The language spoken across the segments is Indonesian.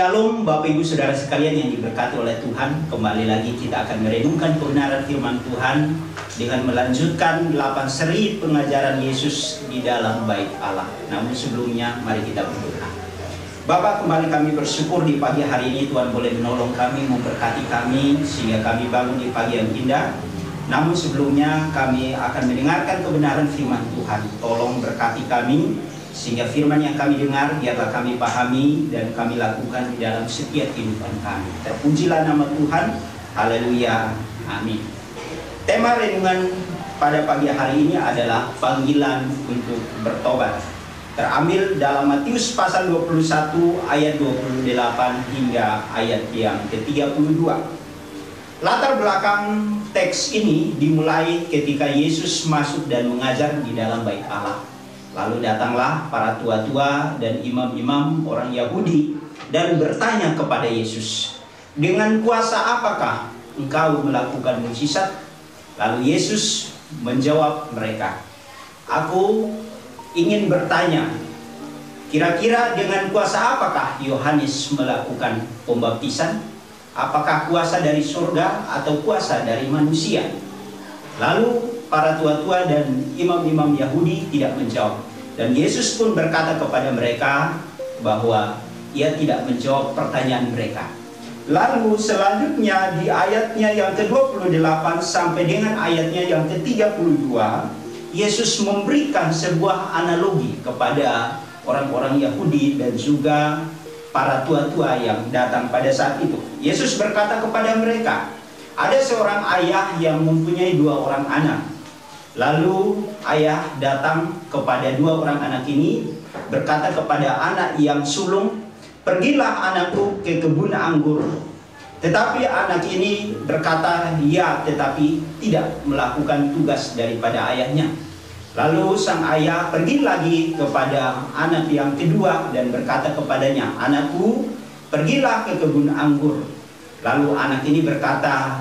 Shalom Bapak Ibu Saudara sekalian yang diberkati oleh Tuhan. Kembali lagi kita akan merenungkan kebenaran firman Tuhan dengan melanjutkan 8 seri pengajaran Yesus di dalam bait Allah. Namun sebelumnya mari kita berdoa. Bapa, kembali kami bersyukur di pagi hari ini Tuhan boleh menolong kami, memberkati kami sehingga kami bangun di pagi yang indah. Namun sebelumnya kami akan mendengarkan kebenaran firman Tuhan. Tolong berkati kami sehingga firman yang kami dengar biarlah kami pahami dan kami lakukan di dalam setiap kehidupan kami. Terpujilah nama Tuhan. Haleluya. Amin. Tema renungan pada pagi hari ini adalah panggilan untuk bertobat. Terambil dalam Matius pasal 21 ayat 28 hingga ayat yang ke-32. Latar belakang teks ini dimulai ketika Yesus masuk dan mengajar di dalam bait Allah. Lalu datanglah para tua-tua dan imam-imam orang Yahudi dan bertanya kepada Yesus, "Dengan kuasa apakah engkau melakukan mukjizat?" Lalu Yesus menjawab mereka, "Aku ingin bertanya, kira-kira dengan kuasa apakah Yohanes melakukan pembaptisan? Apakah kuasa dari surga atau kuasa dari manusia?" Lalu para tua-tua dan imam-imam Yahudi tidak menjawab. Dan Yesus pun berkata kepada mereka bahwa ia tidak menjawab pertanyaan mereka. Lalu selanjutnya di ayatnya yang ke-28 sampai dengan ayatnya yang ke-32, Yesus memberikan sebuah analogi kepada orang-orang Yahudi dan juga para tua-tua yang datang pada saat itu. Yesus berkata kepada mereka, ada seorang ayah yang mempunyai 2 orang anak. Lalu ayah datang kepada 2 orang anak ini, berkata kepada anak yang sulung, "Pergilah anakku ke kebun anggur." Tetapi anak ini berkata, "Ya," tetapi tidak melakukan tugas daripada ayahnya. Lalu sang ayah pergi lagi kepada anak yang kedua dan berkata kepadanya, "Anakku, pergilah ke kebun anggur." Lalu anak ini berkata,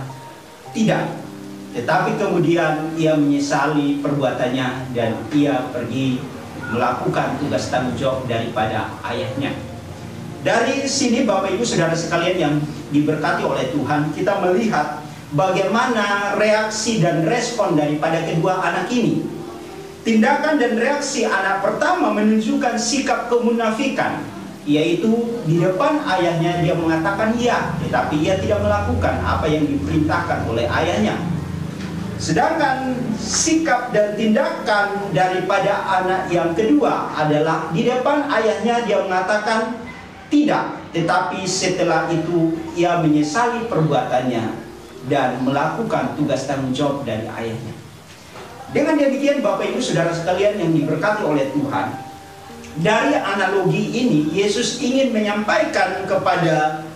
"Tidak." Tetapi kemudian ia menyesali perbuatannya dan ia pergi melakukan tugas tanggung jawab daripada ayahnya. Dari sini Bapak Ibu Saudara sekalian yang diberkati oleh Tuhan, kita melihat bagaimana reaksi dan respon daripada kedua anak ini. Tindakan dan reaksi anak pertama menunjukkan sikap kemunafikan, yaitu di depan ayahnya dia mengatakan ya, tetapi ia tidak melakukan apa yang diperintahkan oleh ayahnya. Sedangkan sikap dan tindakan daripada anak yang kedua adalah di depan ayahnya dia mengatakan tidak, tetapi setelah itu ia menyesali perbuatannya dan melakukan tugas tanggung jawab dari ayahnya. Dengan demikian Bapak Ibu Saudara sekalian yang diberkati oleh Tuhan, dari analogi ini Yesus ingin menyampaikan kepada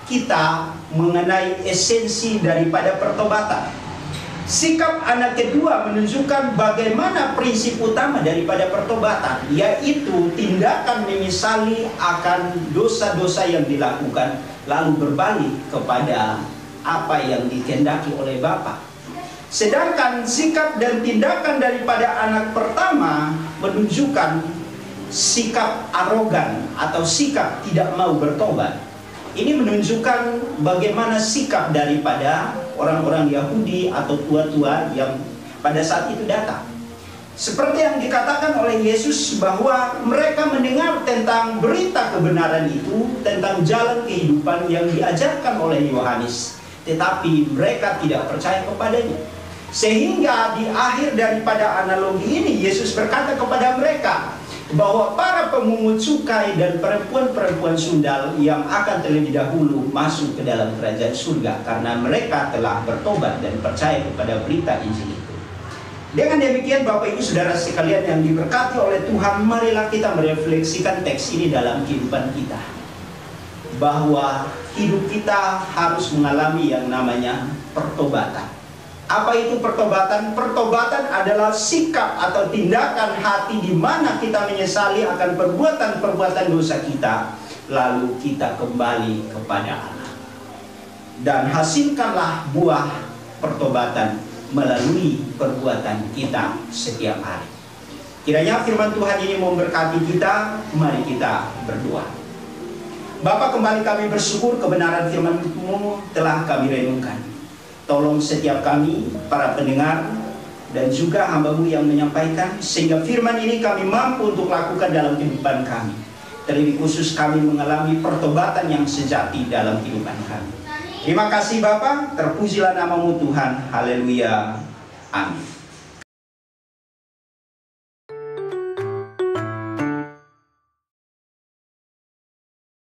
kita mengenai esensi daripada pertobatan. Sikap anak kedua menunjukkan bagaimana prinsip utama daripada pertobatan, yaitu tindakan menyesali akan dosa-dosa yang dilakukan lalu berbalik kepada apa yang dikehendaki oleh Bapa. Sedangkan sikap dan tindakan daripada anak pertama menunjukkan sikap arogan atau sikap tidak mau bertobat. Ini menunjukkan bagaimana sikap daripada orang-orang Yahudi atau tua-tua yang pada saat itu datang. Seperti yang dikatakan oleh Yesus bahwa mereka mendengar tentang berita kebenaran itu, tentang jalan kehidupan yang diajarkan oleh Yohanes, tetapi mereka tidak percaya kepadanya. Sehingga di akhir daripada analogi ini Yesus berkata kepada mereka bahwa para pemungut cukai dan perempuan-perempuan sundal yang akan terlebih dahulu masuk ke dalam kerajaan surga karena mereka telah bertobat dan percaya kepada berita Injil itu. Dengan demikian Bapak Ibu Saudara sekalian yang diberkati oleh Tuhan, marilah kita merefleksikan teks ini dalam kehidupan kita, bahwa hidup kita harus mengalami yang namanya pertobatan. Apa itu pertobatan? Pertobatan adalah sikap atau tindakan hati di mana kita menyesali akan perbuatan-perbuatan dosa kita, lalu kita kembali kepada Allah. Dan hasilkanlah buah pertobatan melalui perbuatan kita setiap hari. Kiranya firman Tuhan ini memberkati kita. Mari kita berdoa. Bapa, kembali kami bersyukur kebenaran firman-Mu telah kami renungkan. Tolong setiap kami, para pendengar, dan juga hamba-Mu yang menyampaikan, sehingga firman ini kami mampu untuk lakukan dalam kehidupan kami. Terlebih khusus kami mengalami pertobatan yang sejati dalam kehidupan kami. Terima kasih Bapa, terpujilah nama-Mu Tuhan. Haleluya. Amin.